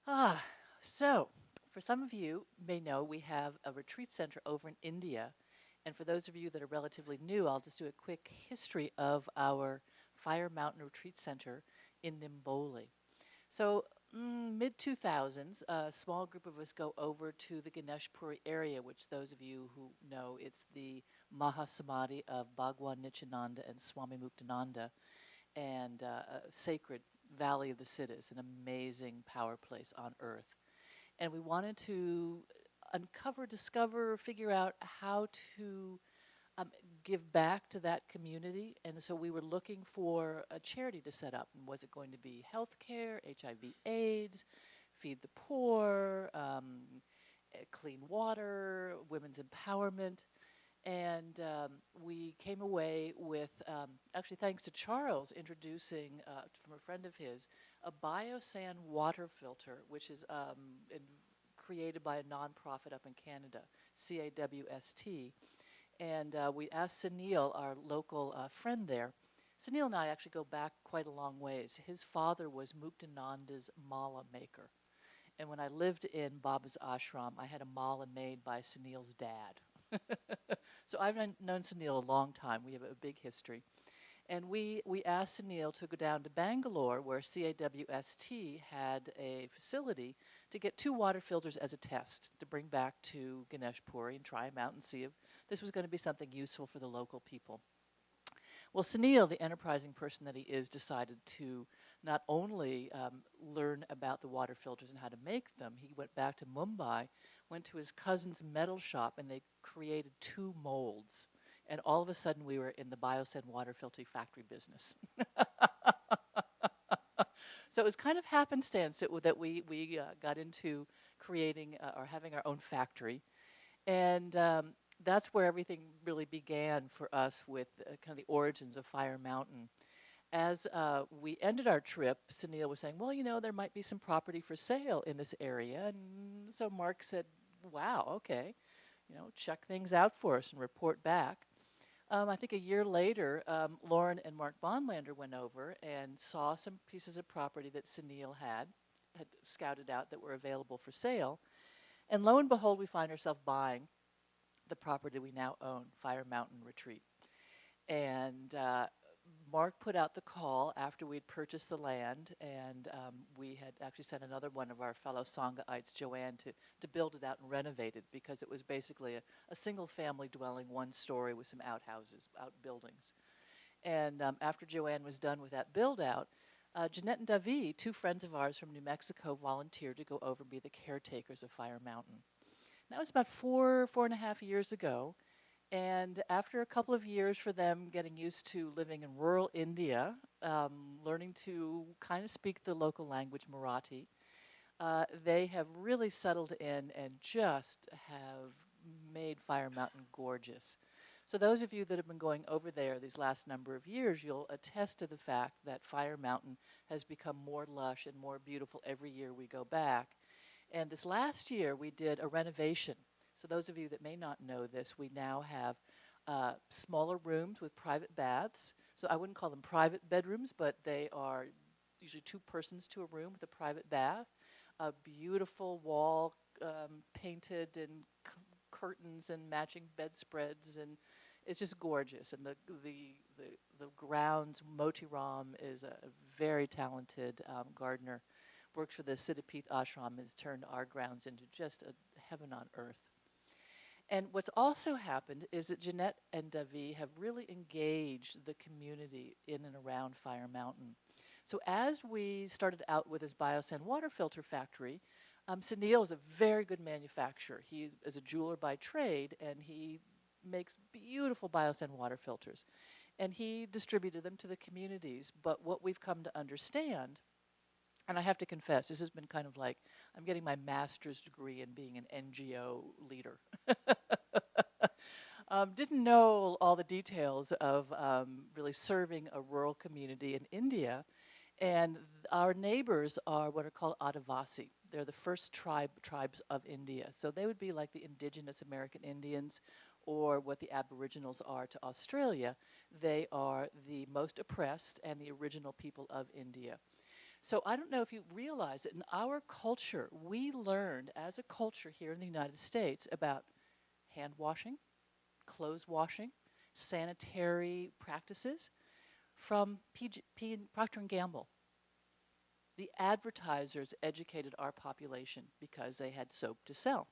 Ah, so for some of you may know we have a retreat center over in India. And for those of you that are relatively new, I'll just do a quick history of our Fire Mountain Retreat Center in Nimboli. So, mid 2000s, a small group of us go over to the Ganeshpuri area, which those of you who know, it's the Mahasamadhi of Bhagwan Nityananda and Swami Muktananda, and a sacred Valley of the Siddhas, an amazing power place on earth. And we wanted to uncover, discover, figure out how to um, give back to that community. And so we were looking for a charity to set up. And was it going to be healthcare, HIV/AIDS, feed the poor, clean water, women's empowerment? And we came away with, actually, thanks to Charles introducing from a friend of his, a BioSand water filter, which is created by a nonprofit up in Canada, CAWST. And we asked Sunil, our local friend there. Sunil and I actually go back quite a long ways. His father was Muktananda's mala maker. And when I lived in Baba's ashram, I had a mala made by Sunil's dad. So I've known Sunil a long time. We have a big history. And we asked Sunil to go down to Bangalore, where CAWST had a facility, to get 2 water filters as a test to bring back to Ganeshpuri and try them out and see if this was going to be something useful for the local people. Well, Sunil, the enterprising person that he is, decided to not only learn about the water filters and how to make them, he went back to Mumbai, went to his cousin's metal shop, and they created 2 molds. And all of a sudden, we were in the BioSand water filter factory business. So it was kind of happenstance that we got into creating or having our own factory. And that's where everything really began for us with kind of the origins of Fire Mountain. As we ended our trip, Sunil was saying, well, there might be some property for sale in this area. And so Mark said, wow, okay, check things out for us and report back. I think a year later, Lauren and Mark Bondlander went over and saw some pieces of property that Sunil had scouted out that were available for sale. And lo and behold, we find ourselves buying the property we now own, Fire Mountain Retreat. And Mark put out the call after we'd purchased the land, and we had actually sent another one of our fellow Sanghaites, Joanne, to build it out and renovate it, because it was basically a single-family dwelling, 1 story with some outhouses, outbuildings. And after Joanne was done with that build-out, Jeanette and Dahvee, 2 friends of ours from New Mexico, volunteered to go over and be the caretakers of Fire Mountain. That was about 4.5 years ago. And after a couple of years for them getting used to living in rural India, learning to kind of speak the local language, Marathi, they have really settled in and just have made Fire Mountain gorgeous. So those of you that have been going over there these last number of years, you'll attest to the fact that Fire Mountain has become more lush and more beautiful every year we go back. And this last year, we did a renovation. So those of you that may not know this, we now have smaller rooms with private baths. So I wouldn't call them private bedrooms, but they are usually 2 persons to a room with a private bath. A beautiful wall painted and curtains and matching bedspreads, and it's just gorgeous. And the grounds, Moti Ram is a very talented gardener, works for the Siddhapith ashram, has turned our grounds into just a heaven on earth. And what's also happened is that Jeanette and Dahvee have really engaged the community in and around Fire Mountain. So as we started out with his BioSand water filter factory, Sunil is a very good manufacturer. He is a jeweler by trade, and he makes beautiful BioSand water filters. And he distributed them to the communities. But what we've come to understand, and I have to confess, this has been kind of like I'm getting my master's degree in being an NGO leader. Didn't know all the details of really serving a rural community in India. And our neighbors are what are called Adivasi. They're the first tribes of India. So they would be like the indigenous American Indians, or what the Aboriginals are to Australia. They are the most oppressed and the original people of India. So I don't know if you realize that in our culture, we learned as a culture here in the United States about hand washing, clothes washing, sanitary practices from Procter and Gamble. The advertisers educated our population because they had soap to sell.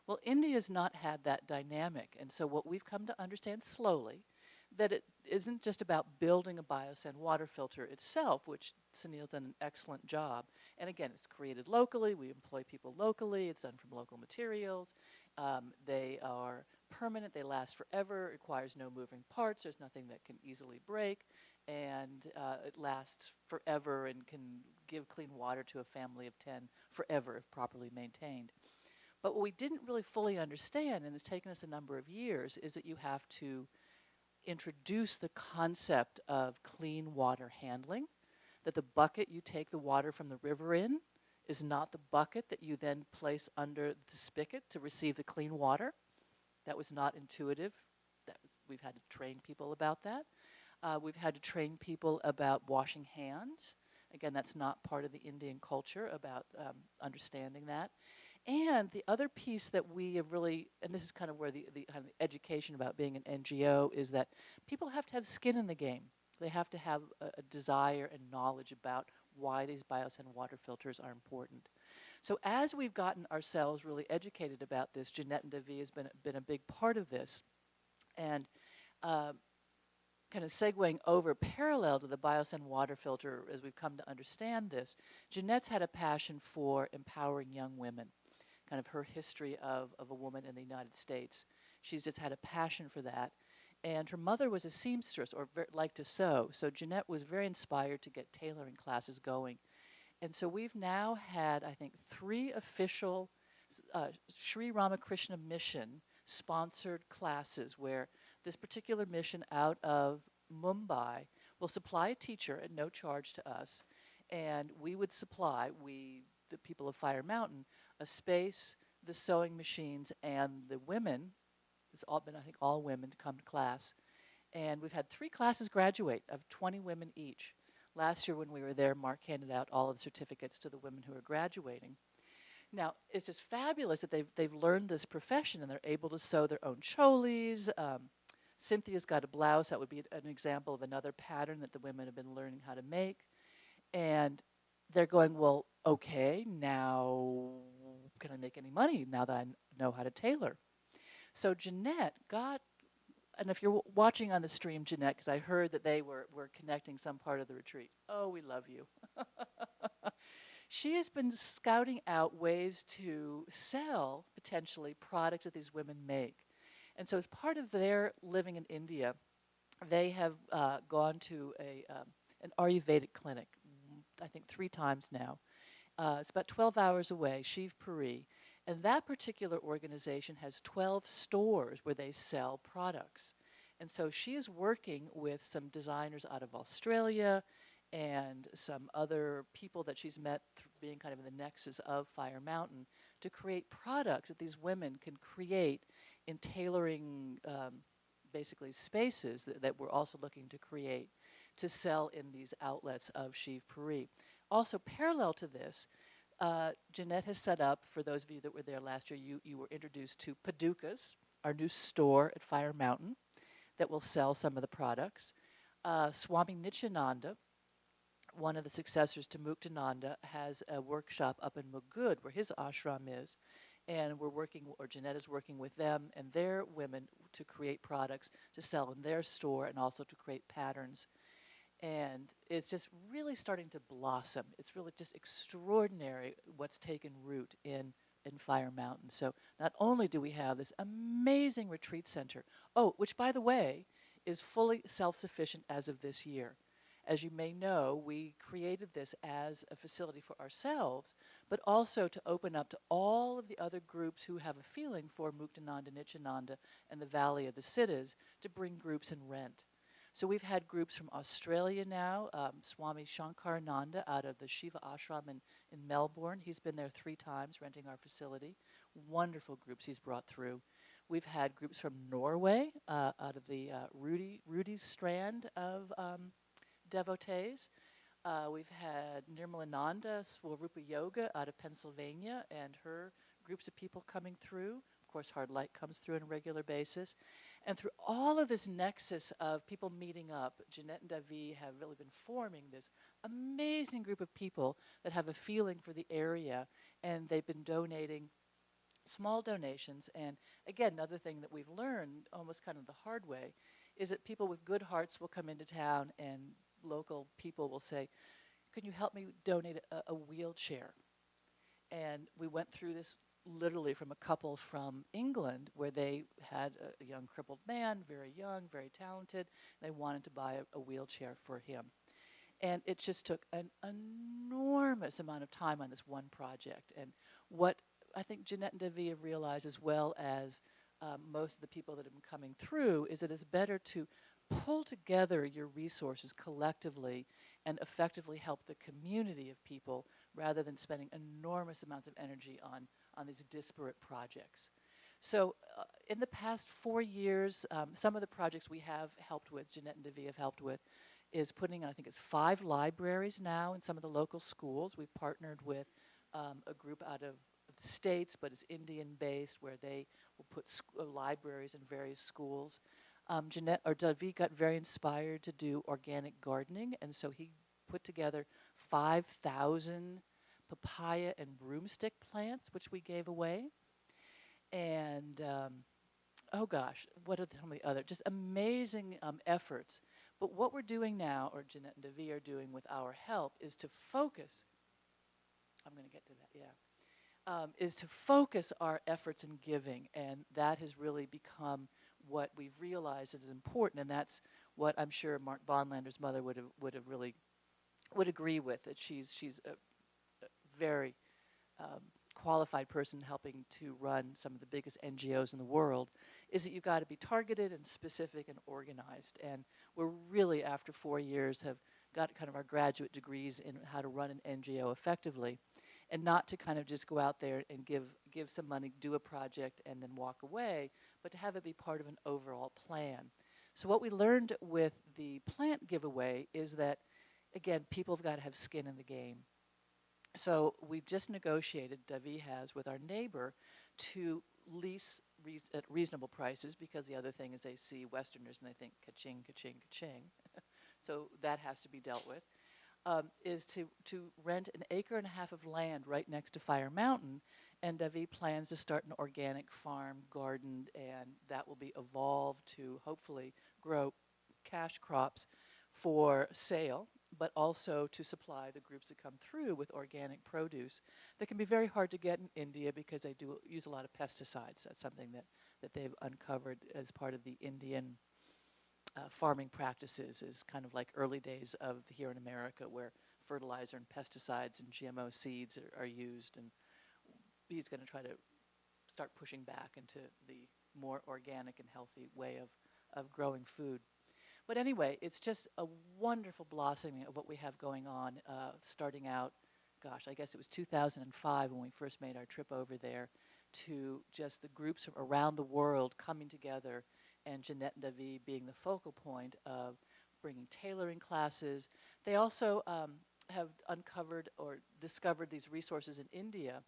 Well, India's not had that dynamic, and so what we've come to understand slowly, that it isn't just about building a BioSand water filter itself, which Sunil's done an excellent job. And again, it's created locally, we employ people locally, it's done from local materials. They are permanent, they last forever, it requires no moving parts, there's nothing that can easily break, and it lasts forever and can give clean water to a family of 10 forever if properly maintained. But what we didn't really fully understand, and it's taken us a number of years, is that you have to introduce the concept of clean water handling, that the bucket you take the water from the river in is not the bucket that you then place under the spigot to receive the clean water. That was not intuitive. We've had to train people about that. We've had to train people about washing hands. Again, that's not part of the Indian culture, about understanding that. And the other piece that we have really, and this is kind of where the kind of education about being an NGO is, that people have to have skin in the game. They have to have a desire and knowledge about why these BioSand water filters are important. So as we've gotten ourselves really educated about this, Jeanette Dahvee has been a big part of this. And kind of segueing over parallel to the BioSand water filter, as we've come to understand this, Jeanette's had a passion for empowering young women, kind of her history of a woman in the United States. She's just had a passion for that. And her mother was a seamstress, or liked to sew. So Jeanette was very inspired to get tailoring classes going. And so we've now had, I think, 3 official Sri Ramakrishna Mission sponsored classes where this particular mission out of Mumbai will supply a teacher at no charge to us. And we would supply, the people of Fire Mountain, a space, the sewing machines, and the women. It's all been, I think, all women to come to class. And we've had 3 classes graduate of 20 women each. Last year when we were there, Mark handed out all of the certificates to the women who are graduating. Now, it's just fabulous that they've learned this profession and they're able to sew their own cholis. Cynthia's got a blouse. That would be an example of another pattern that the women have been learning how to make. And they're going, well, okay, now can I make any money now that I know how to tailor? So Jeanette got, and if you're watching on the stream, Jeanette, because I heard that they were connecting some part of the retreat. Oh, we love you. She has been scouting out ways to sell, potentially, products that these women make. And so as part of their living in India, they have gone to an Ayurvedic clinic, I think 3 times now. It's about 12 hours away, Shevepari. And that particular organization has 12 stores where they sell products. And so she is working with some designers out of Australia and some other people that she's met being kind of in the nexus of Fire Mountain to create products that these women can create in tailoring, basically, spaces that we're also looking to create to sell in these outlets of Shevepari. Also, parallel to this, Jeanette has set up, for those of you that were there last year, you were introduced to Padukas, our new store at Fire Mountain that will sell some of the products. Swami Nityananda, one of the successors to Muktananda, has a workshop up in Mugud where his ashram is. And we're working, or Jeanette is working with them and their women to create products to sell in their store and also to create patterns. And it's just really starting to blossom. It's really just extraordinary what's taken root in Fire Mountain. So not only do we have this amazing retreat center, which, by the way, is fully self-sufficient as of this year. As you may know, we created this as a facility for ourselves, but also to open up to all of the other groups who have a feeling for Muktananda, Nityananda, and the Valley of the Siddhas to bring groups and rent. So we've had groups from Australia now, Swami Shankarananda out of the Shiva Ashram in Melbourne. He's been there 3 times renting our facility. Wonderful groups he's brought through. We've had groups from Norway out of the Rudy's strand of devotees. We've had Nirmalananda Swarupa Yoga out of Pennsylvania and her groups of people coming through. Of course, Hard Light comes through on a regular basis. And through all of this nexus of people meeting up, Jeanette and Dahvee have really been forming this amazing group of people that have a feeling for the area, and they've been donating small donations. And again, another thing that we've learned almost kind of the hard way is that people with good hearts will come into town and local people will say, can you help me donate a wheelchair? And we went through this literally from a couple from England where they had a young crippled man, very young, very talented. They wanted to buy a wheelchair for him. And it just took an enormous amount of time on this one project. And what I think Jeanette and Dahvee have realized, as well as most of the people that have been coming through, is that it's better to pull together your resources collectively and effectively help the community of people rather than spending enormous amounts of energy on these disparate projects. So in the past 4 years, some of the projects we have helped with, Jeanette and Dahvee have helped with, is putting, I think it's 5 libraries now in some of the local schools. We've partnered with a group out of the States, but it's Indian-based, where they will put libraries in various schools. Dahvee got very inspired to do organic gardening, and so he put together 5,000 papaya and broomstick plants, which we gave away. And oh gosh, what are some of the other just amazing efforts. But what we're doing now, or Jeanette and Dahvee are doing with our help, is to focus. I'm going to get to that, yeah. Is to focus our efforts in giving, and that has really become what we've realized is important, and that's what I'm sure Mark Bonlander's mother would agree with, that she's a very qualified person helping to run some of the biggest NGOs in the world, is that you've got to be targeted and specific and organized. And we're really, after 4 years, have got kind of our graduate degrees in how to run an NGO effectively, and not to kind of just go out there and give some money, do a project, and then walk away, but to have it be part of an overall plan. So what we learned with the plant giveaway is that, again, people have got to have skin in the game. So we've just negotiated, Dahvee has, with our neighbor to lease at reasonable prices, because the other thing is they see Westerners and they think ka-ching, ka-ching, ka-ching. So that has to be dealt with, is to rent an acre and a half of land right next to Fire Mountain, and Dahvee plans to start an organic farm garden, and that will be evolved to hopefully grow cash crops for sale, but also to supply the groups that come through with organic produce that can be very hard to get in India because they do use a lot of pesticides. That's something that they've uncovered as part of the Indian farming practices, is kind of like early days of here in America, where fertilizer and pesticides and GMO seeds are used, and he's going to try to start pushing back into the more organic and healthy way of growing food. But anyway, it's just a wonderful blossoming of what we have going on, starting out, gosh, I guess it was 2005 when we first made our trip over there, to just the groups from around the world coming together, and Jeanette and Dahvee being the focal point of bringing tailoring classes. They also have uncovered or discovered these resources in India,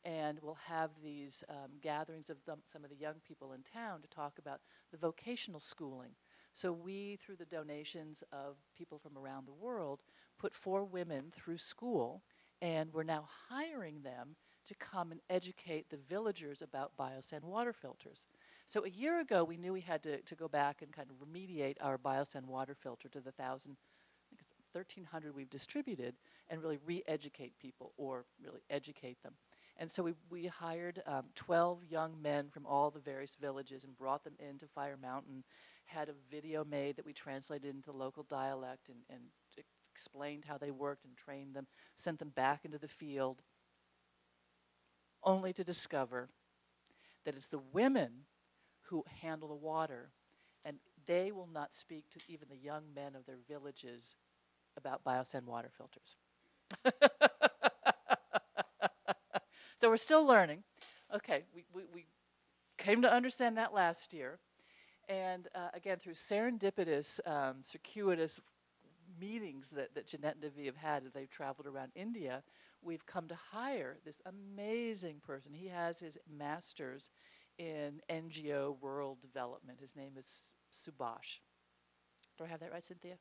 and we'll have these gatherings of some of the young people in town to talk about the vocational schooling. So we, through the donations of people from around the world, put 4 women through school, and we're now hiring them to come and educate the villagers about BioSand water filters. So a year ago, we knew we had to go back and kind of remediate our BioSand water filter to the 1,300 we've distributed, and really re-educate people, or really educate them. And so we hired 12 young men from all the various villages and brought them into Fire Mountain, had a video made that we translated into local dialect and explained how they worked and trained them, sent them back into the field, only to discover that it's the women who handle the water, and they will not speak to even the young men of their villages about BioSand water filters. So we're still learning. Okay, we came to understand that last year. And again, through serendipitous, circuitous meetings that Jeanette and Dahvee have had as they've traveled around India, we've come to hire this amazing person. He has his master's in NGO world development. His name is Subhash. Do I have that right, Cynthia?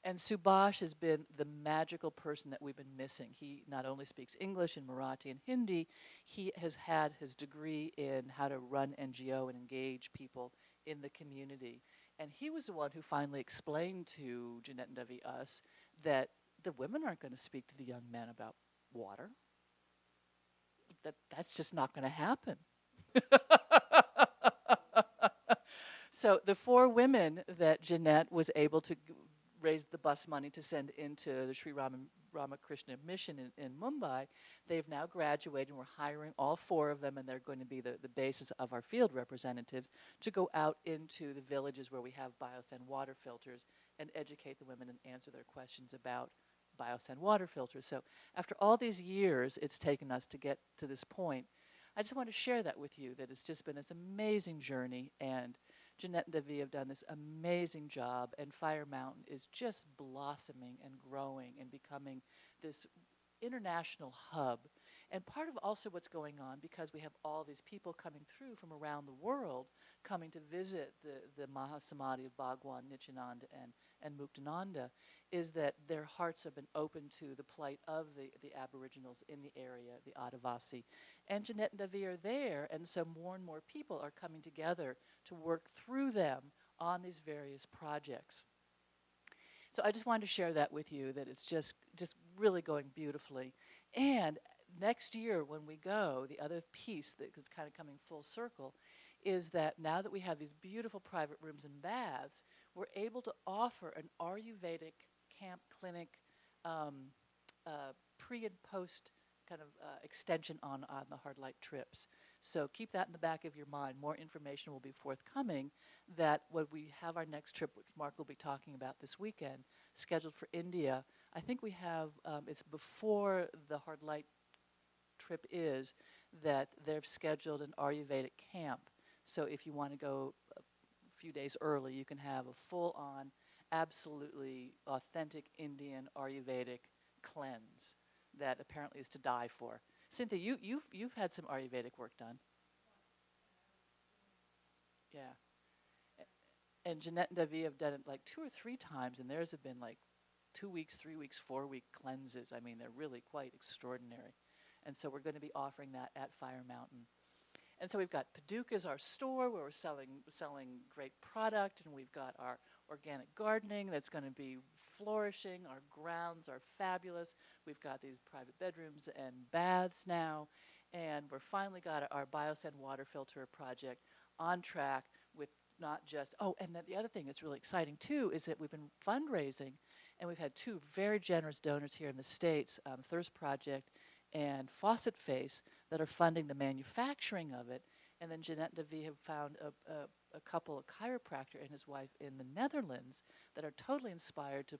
And Subhash has been the magical person that we've been missing. He not only speaks English and Marathi and Hindi, he has had his degree in how to run NGO and engage people in the community. And he was the one who finally explained to Jeanette and Dahvee, us, that the women aren't going to speak to the young men about water. That's just not going to happen. So the 4 women that Jeanette was able to raise the bus money to send into the Sri Ramakrishna mission in Mumbai, they've now graduated, and we're hiring all 4 of them, and they're going to be the basis of our field representatives to go out into the villages where we have BioSand water filters and educate the women and answer their questions about BioSand water filters. So after all these years it's taken us to get to this point, I just want to share that with you, that it's just been this amazing journey, and Jeanette and Dahvee have done this amazing job, and Fire Mountain is just blossoming and growing and becoming this international hub. And part of also what's going on, because we have all these people coming through from around the world coming to visit the Mahasamadhi of Bhagwan, Nityananda, and Muktananda, is that their hearts have been open to the plight of the Aboriginals in the area, the Adivasi. And Jeanette and Dahvee are there, and so more and more people are coming together to work through them on these various projects. So I just wanted to share that with you, that it's just really going beautifully. And next year when we go, the other piece that is kind of coming full circle is that now that we have these beautiful private rooms and baths, we're able to offer an Ayurvedic camp clinic pre and post kind of extension on the hard light trips. So keep that in the back of your mind. More information will be forthcoming, that when we have our next trip, which Mark will be talking about this weekend, scheduled for India, I think we have, it's before the hard light trip is, that they've scheduled an Ayurvedic camp. So if you want to go a few days early, you can have a full-on, absolutely authentic Indian Ayurvedic cleanse that apparently is to die for. Cynthia, you've had some Ayurvedic work done. Yeah. And Jeanette and Dahvee have done it like 2 or 3 times, and theirs have been like 2 weeks, 3 weeks, 4-week cleanses. I mean, they're really quite extraordinary. And so we're going to be offering that at Fire Mountain. And so we've got Padukas, our store, where we're selling great product, and we've got our organic gardening that's going to be flourishing. Our grounds are fabulous. We've got these private bedrooms and baths now, and we're finally got our BioSand water filter project on track with not just, oh, and then the other thing that's really exciting too is that we've been fundraising, and we've had 2 very generous donors here in the States, Thirst Project and Faucet Face, that are funding the manufacturing of it. And then Jeanette and Dahvee have found a couple, a chiropractor and his wife in the Netherlands, that are totally inspired to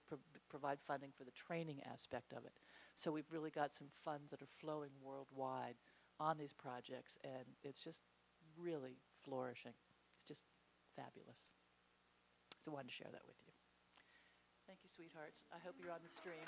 provide funding for the training aspect of it. So we've really got some funds that are flowing worldwide on these projects, and it's just really flourishing. It's just fabulous. So I wanted to share that with you. Thank you, sweethearts. I hope you're on the stream.